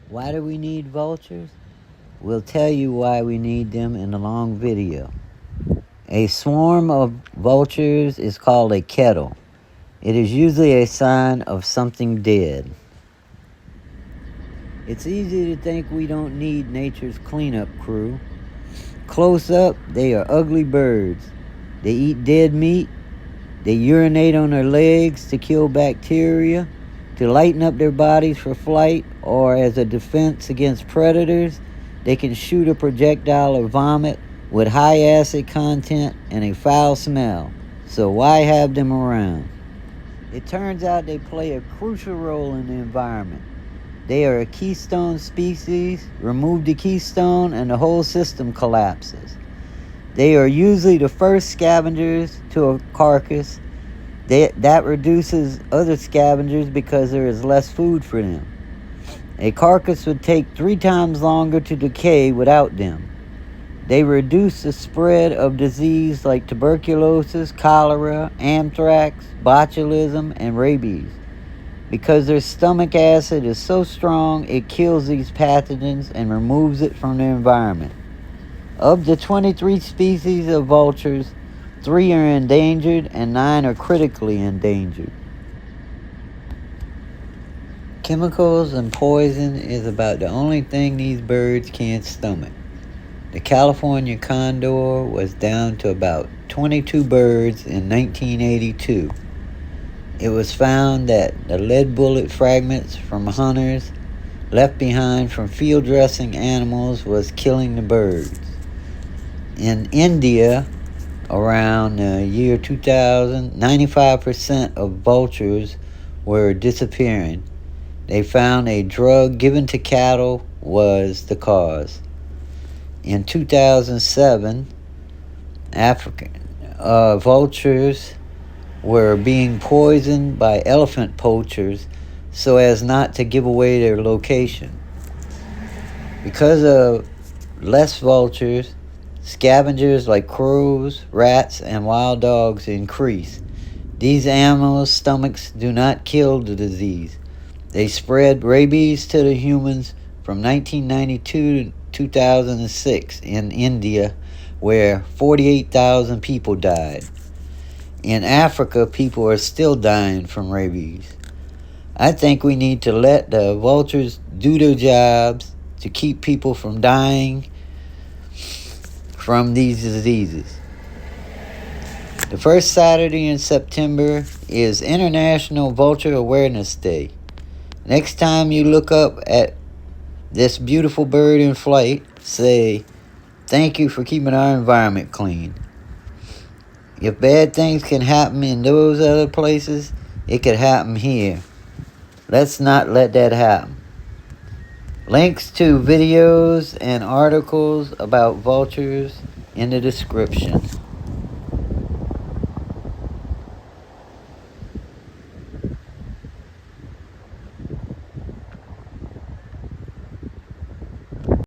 Why do we need vultures? We'll tell you why we need them in a long video. A swarm of vultures is called a kettle. It is usually a sign of something dead. It's easy to think we don't need nature's cleanup crew. Close up, they are ugly birds. They eat dead meat. They urinate on their legs to kill bacteria, to lighten up their bodies for flight, or as a defense against predators. They can shoot a projectile or vomit with high acid content and a foul smell. So why have them around? It turns out they play a crucial role in the environment. They are a keystone species. Remove the keystone and the whole system collapses. They are usually the first scavengers to a carcass. That reduces other scavengers because there is less food for them. A carcass would take 3 times longer to decay without them. They reduce the spread of disease like tuberculosis, cholera, anthrax, botulism, and rabies. Because their stomach acid is so strong, it kills these pathogens and removes it from the environment. Of the 23 species of vultures, 3 are endangered and 9 are critically endangered. Chemicals and poison is about the only thing these birds can't stomach. The California Condor was down to about 22 birds in 1982. It was found that the lead bullet fragments from hunters left behind from field dressing animals was killing the birds. In India, around the year 2000, 95% of vultures were disappearing. They found a drug given to cattle was the cause. In 2007, African vultures were being poisoned by elephant poachers so as not to give away their location. Because of less vultures, scavengers like crows, rats, and wild dogs increase. These animals' stomachs do not kill the disease. They spread rabies to the humans from 1992 to 2006 in India, where 48,000 people died. In Africa, people are still dying from rabies. I think we need to let the vultures do their jobs to keep people from dying from these diseases. The first Saturday in September is International Vulture Awareness Day. Next time you look up at this beautiful bird in flight, say, "Thank you for keeping our environment clean." If bad things can happen in those other places, it could happen here. Let's not let that happen. Links to videos and articles about vultures in the description.